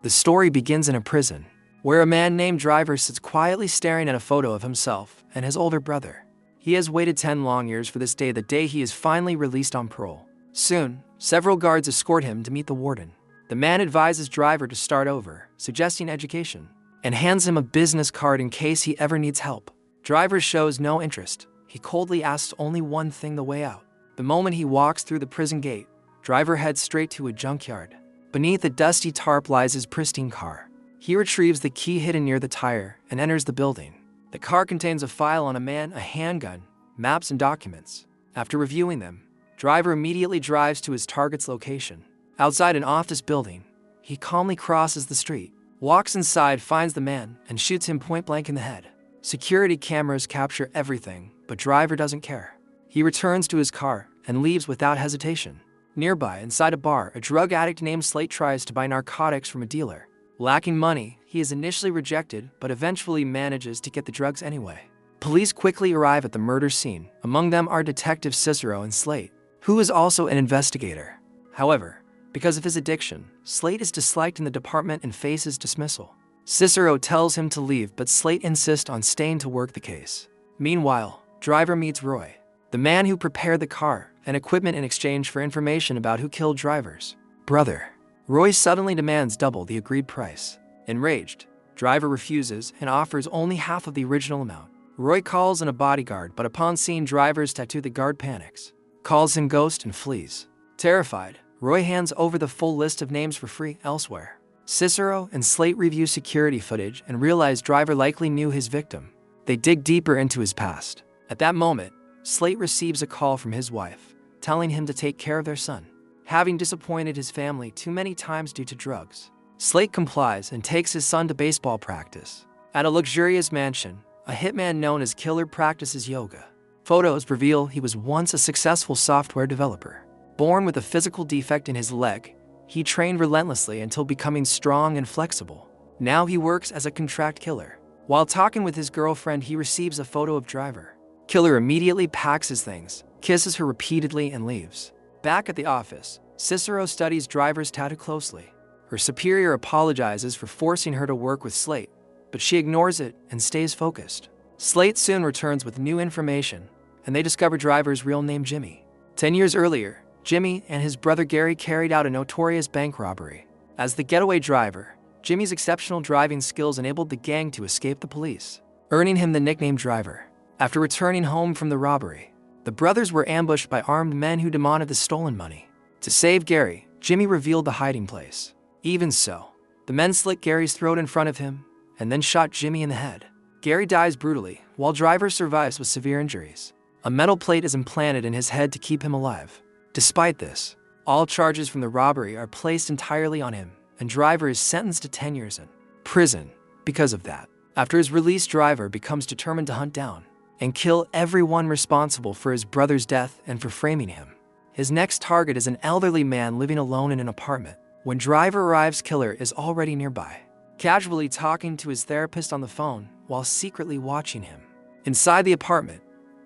The story begins in a prison, where a man named Driver sits quietly staring at a photo of himself and his older brother. He has waited 10 long years for this day, the day he is finally released on parole. Soon, several guards escort him to meet the warden. The man advises Driver to start over, suggesting education, and hands him a business card in case he ever needs help. Driver shows no interest. He coldly asks only one thing: the way out. The moment he walks through the prison gate, Driver heads straight to a junkyard. Beneath a dusty tarp lies his pristine car. He retrieves the key hidden near the tire and enters the building. The car contains a file on a man, a handgun, maps, and documents. After reviewing them, Driver immediately drives to his target's location. Outside an office building, he calmly crosses the street, walks inside, finds the man, and shoots him point blank in the head. Security cameras capture everything, but Driver doesn't care. He returns to his car and leaves without hesitation. Nearby, inside a bar, a drug addict named Slate tries to buy narcotics from a dealer. Lacking money, he is initially rejected, but eventually manages to get the drugs anyway. Police quickly arrive at the murder scene. Among them are Detective Cicero and Slate, who is also an investigator. However, because of his addiction, Slate is disliked in the department and faces dismissal. Cicero tells him to leave, but Slate insists on staying to work the case. Meanwhile, Driver meets Roy, the man who prepared the car and equipment in exchange for information about who killed Driver's brother. Roy suddenly demands double the agreed price. Enraged, Driver refuses and offers only half of the original amount. Roy calls in a bodyguard, but upon seeing Driver's tattoo, the guard panics, calls him ghost, and flees. Terrified, Roy hands over the full list of names for free elsewhere. Cicero and Slate review security footage and realize Driver likely knew his victim. They dig deeper into his past. At that moment, Slate receives a call from his wife, telling him to take care of their son, having disappointed his family too many times due to drugs. Slate complies and takes his son to baseball practice. At a luxurious mansion, a hitman known as Killer practices yoga. Photos reveal he was once a successful software developer. Born with a physical defect in his leg, he trained relentlessly until becoming strong and flexible. Now he works as a contract killer. While talking with his girlfriend, he receives a photo of Driver. Killer immediately packs his things, kisses her repeatedly, and leaves. Back at the office, Cicero studies Driver's tattoo closely. Her superior apologizes for forcing her to work with Slate, but she ignores it and stays focused. Slate soon returns with new information, and they discover Driver's real name, Jimmy. 10 years earlier, Jimmy and his brother Gary carried out a notorious bank robbery. As the getaway driver, Jimmy's exceptional driving skills enabled the gang to escape the police, earning him the nickname Driver. After returning home from the robbery, the brothers were ambushed by armed men who demanded the stolen money. To save Gary, Jimmy revealed the hiding place. Even so, the men slit Gary's throat in front of him and then shot Jimmy in the head. Gary dies brutally, while Driver survives with severe injuries. A metal plate is implanted in his head to keep him alive. Despite this, all charges from the robbery are placed entirely on him, and Driver is sentenced to 10 years in prison because of that. After his release, Driver becomes determined to hunt down and kill everyone responsible for his brother's death and for framing him. His next target is an elderly man living alone in an apartment. When Driver arrives, Killer is already nearby, casually talking to his therapist on the phone while secretly watching him. Inside the apartment,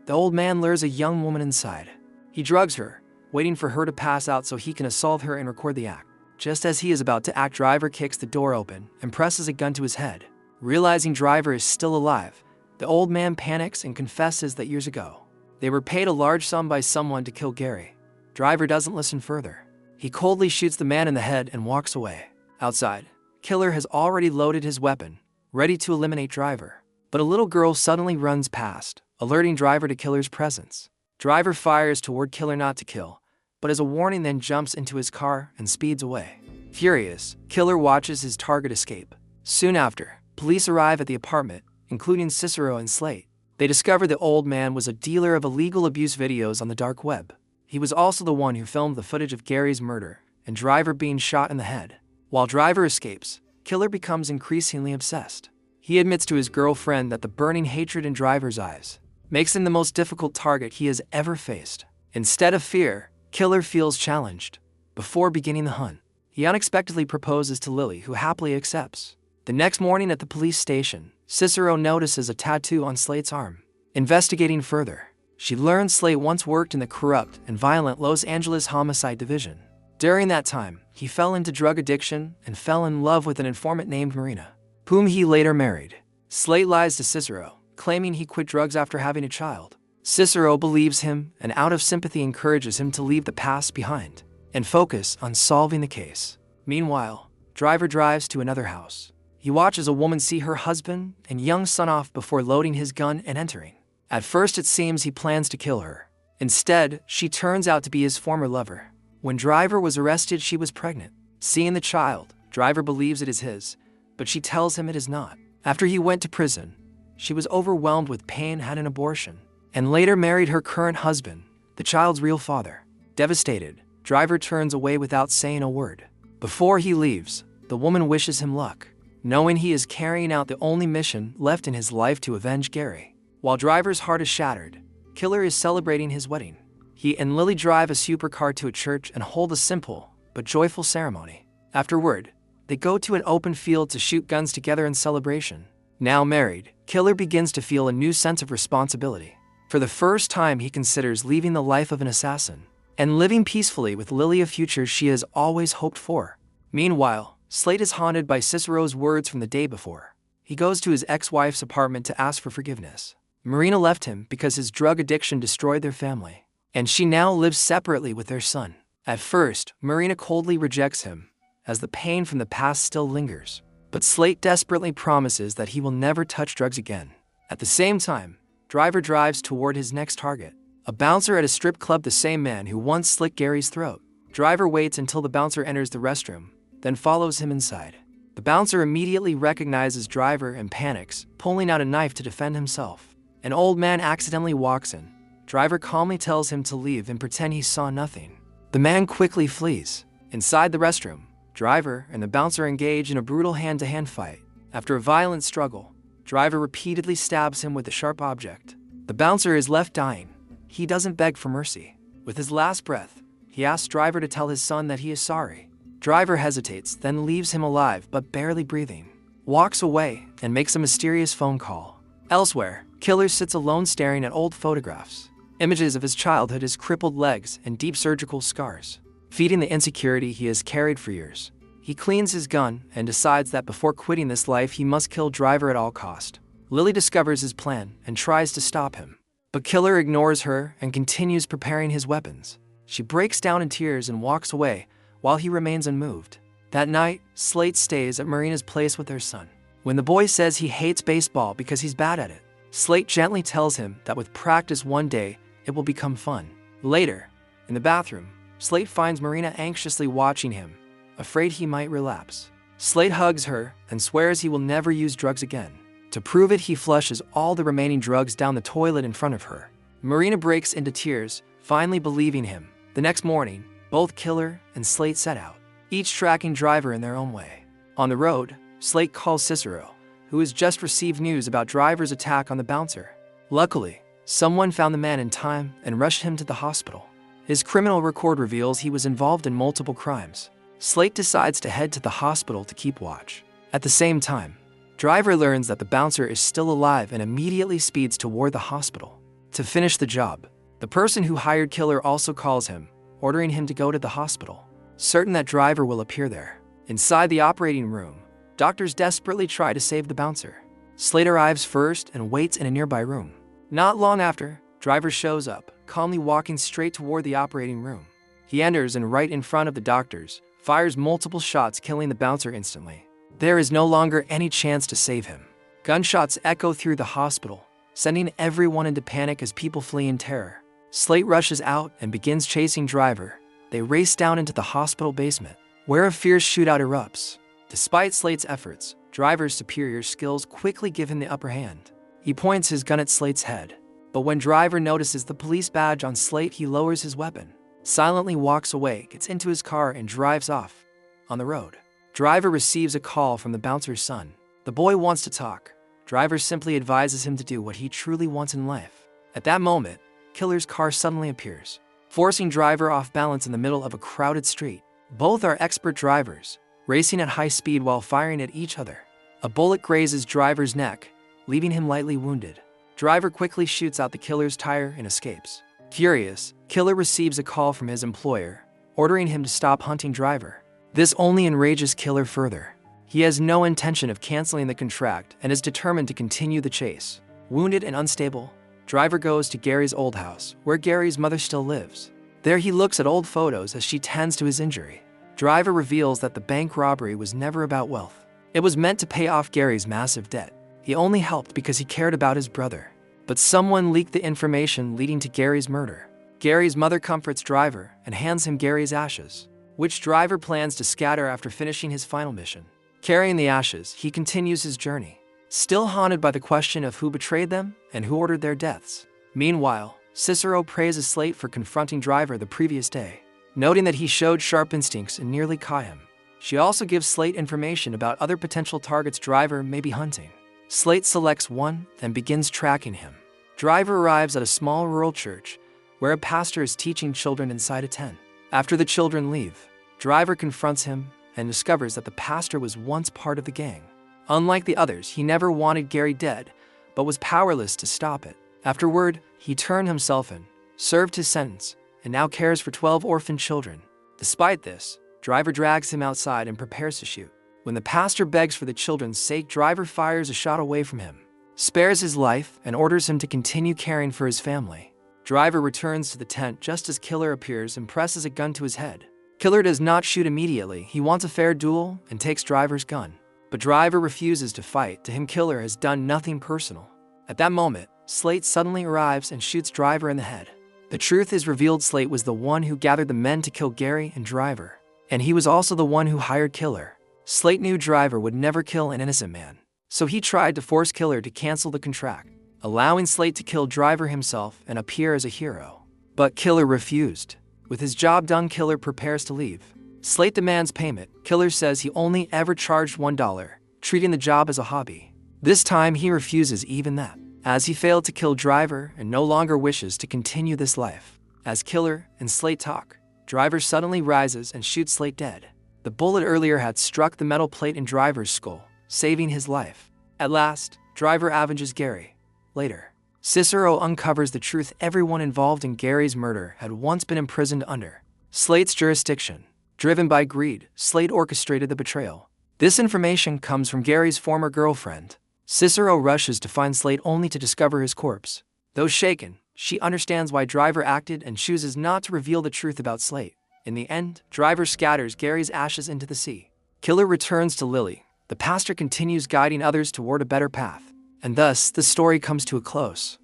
the old man lures a young woman inside. He drugs her, waiting for her to pass out so he can assault her and record the act. Just as he is about to act, Driver kicks the door open and presses a gun to his head. Realizing Driver is still alive, the old man panics and confesses that years ago, they were paid a large sum by someone to kill Gary. Driver doesn't listen further. He coldly shoots the man in the head and walks away. Outside, Killer has already loaded his weapon, ready to eliminate Driver. But a little girl suddenly runs past, alerting Driver to Killer's presence. Driver fires toward Killer not to kill, but as a warning then jumps into his car and speeds away. Furious, Killer watches his target escape. Soon after, police arrive at the apartment, including Cicero and Slate. They discover the old man was a dealer of illegal abuse videos on the dark web. He was also the one who filmed the footage of Gary's murder and Driver being shot in the head. While Driver escapes, Killer becomes increasingly obsessed. He admits to his girlfriend that the burning hatred in Driver's eyes makes him the most difficult target he has ever faced. Instead of fear, Killer feels challenged. Before beginning the hunt, he unexpectedly proposes to Lily, who happily accepts. The next morning at the police station, Cicero notices a tattoo on Slate's arm. Investigating further, she learns Slate once worked in the corrupt and violent Los Angeles Homicide Division. During that time, he fell into drug addiction and fell in love with an informant named Marina, whom he later married. Slate lies to Cicero, claiming he quit drugs after having a child. Cicero believes him and out of sympathy encourages him to leave the past behind and focus on solving the case. Meanwhile, Driver drives to another house. He watches a woman see her husband and young son off before loading his gun and entering. At first it seems he plans to kill her. Instead, she turns out to be his former lover. When Driver was arrested, she was pregnant. Seeing the child, Driver believes it is his, but she tells him it is not. After he went to prison, she was overwhelmed with pain, had an abortion, and later married her current husband, the child's real father. Devastated, Driver turns away without saying a word. Before he leaves, the woman wishes him luck, knowing he is carrying out the only mission left in his life to avenge Gary. While Driver's heart is shattered, Killer is celebrating his wedding. He and Lily drive a supercar to a church and hold a simple but joyful ceremony. Afterward, they go to an open field to shoot guns together in celebration. Now married, Killer begins to feel a new sense of responsibility. For the first time, he considers leaving the life of an assassin and living peacefully with Lily, a future she has always hoped for. Meanwhile, Slate is haunted by Cicero's words from the day before. He goes to his ex-wife's apartment to ask for forgiveness. Marina left him because his drug addiction destroyed their family, and she now lives separately with their son. At first, Marina coldly rejects him, as the pain from the past still lingers. But Slate desperately promises that he will never touch drugs again. At the same time, Driver drives toward his next target, a bouncer at a strip club, the same man who once slit Gary's throat. Driver waits until the bouncer enters the restroom, then follows him inside. The bouncer immediately recognizes Driver and panics, pulling out a knife to defend himself. An old man accidentally walks in. Driver calmly tells him to leave and pretend he saw nothing. The man quickly flees. Inside the restroom, Driver and the bouncer engage in a brutal hand-to-hand fight. After a violent struggle, Driver repeatedly stabs him with a sharp object. The bouncer is left dying. He doesn't beg for mercy. With his last breath, he asks Driver to tell his son that he is sorry. Driver hesitates, then leaves him alive but barely breathing, walks away, and makes a mysterious phone call. Elsewhere, Killer sits alone staring at old photographs, images of his childhood, his crippled legs, and deep surgical scars, feeding the insecurity he has carried for years. He cleans his gun and decides that before quitting this life, he must kill Driver at all cost. Lily discovers his plan and tries to stop him, but Killer ignores her and continues preparing his weapons. She breaks down in tears and walks away while he remains unmoved. That night, Slate stays at Marina's place with their son. When the boy says he hates baseball because he's bad at it, Slate gently tells him that with practice one day, it will become fun. Later, in the bathroom, Slate finds Marina anxiously watching him, afraid he might relapse. Slate hugs her and swears he will never use drugs again. To prove it, he flushes all the remaining drugs down the toilet in front of her. Marina breaks into tears, finally believing him. The next morning, both Killer and Slate set out, each tracking Driver in their own way. On the road, Slate calls Cicero, who has just received news about Driver's attack on the bouncer. Luckily, someone found the man in time and rushed him to the hospital. His criminal record reveals he was involved in multiple crimes. Slate decides to head to the hospital to keep watch. At the same time, Driver learns that the bouncer is still alive and immediately speeds toward the hospital to finish the job. The person who hired Killer also calls him, ordering him to go to the hospital, certain that Driver will appear there. Inside the operating room, doctors desperately try to save the bouncer. Slate arrives first and waits in a nearby room. Not long after, Driver shows up, calmly walking straight toward the operating room. He enters and right in front of the doctors, fires multiple shots, killing the bouncer instantly. There is no longer any chance to save him. Gunshots echo through the hospital, sending everyone into panic as people flee in terror. Slate rushes out and begins chasing Driver. They race down into the hospital basement, where a fierce shootout erupts. Despite Slate's efforts, Driver's superior skills quickly give him the upper hand. He points his gun at Slate's head, but when Driver notices the police badge on Slate, he lowers his weapon, silently walks away, gets into his car, and drives off. On the road, Driver receives a call from the bouncer's son. The boy wants to talk. Driver simply advises him to do what he truly wants in life. At that moment, Killer's car suddenly appears, forcing Driver off balance in the middle of a crowded street. Both are expert drivers, racing at high speed while firing at each other. A bullet grazes Driver's neck, leaving him lightly wounded. Driver quickly shoots out the Killer's tire and escapes. Furious, Killer receives a call from his employer, ordering him to stop hunting Driver. This only enrages Killer further. He has no intention of canceling the contract and is determined to continue the chase. Wounded and unstable, Driver goes to Gary's old house, where Gary's mother still lives. There he looks at old photos as she tends to his injury. Driver reveals that the bank robbery was never about wealth. It was meant to pay off Gary's massive debt. He only helped because he cared about his brother. But someone leaked the information leading to Gary's murder. Gary's mother comforts Driver and hands him Gary's ashes, which Driver plans to scatter after finishing his final mission. Carrying the ashes, he continues his journey, still haunted by the question of who betrayed them and who ordered their deaths. Meanwhile, Cicero praises Slate for confronting Driver the previous day, noting that he showed sharp instincts and nearly caught him. She also gives Slate information about other potential targets Driver may be hunting. Slate selects one and begins tracking him. Driver arrives at a small rural church where a pastor is teaching children inside a tent. After the children leave, Driver confronts him and discovers that the pastor was once part of the gang. Unlike the others, he never wanted Gary dead, but was powerless to stop it. Afterward, he turned himself in, served his sentence, and now cares for 12 orphan children. Despite this, Driver drags him outside and prepares to shoot. When the pastor begs for the children's sake, Driver fires a shot away from him, spares his life, and orders him to continue caring for his family. Driver returns to the tent just as Killer appears and presses a gun to his head. Killer does not shoot immediately. He wants a fair duel and takes Driver's gun. But Driver refuses to fight. To him, Killer has done nothing personal. At that moment, Slate suddenly arrives and shoots Driver in the head. The truth is revealed. Slate was the one who gathered the men to kill Gary and Driver, and he was also the one who hired Killer. Slate knew Driver would never kill an innocent man, so he tried to force Killer to cancel the contract, allowing Slate to kill Driver himself and appear as a hero. But Killer refused. With his job done, Killer prepares to leave. Slate demands payment. Killer says he only ever charged $1, treating the job as a hobby. This time he refuses even that, as he failed to kill Driver and no longer wishes to continue this life. As Killer and Slate talk, Driver suddenly rises and shoots Slate dead. The bullet earlier had struck the metal plate in Driver's skull, saving his life. At last, Driver avenges Gary. Later, Cicero uncovers the truth. Everyone involved in Gary's murder had once been imprisoned under Slate's jurisdiction. Driven by greed, Slate orchestrated the betrayal. This information comes from Gary's former girlfriend. Cicero rushes to find Slate only to discover his corpse. Though shaken, she understands why Driver acted and chooses not to reveal the truth about Slate. In the end, Driver scatters Gary's ashes into the sea. Killer returns to Lily. The pastor continues guiding others toward a better path. And thus, the story comes to a close.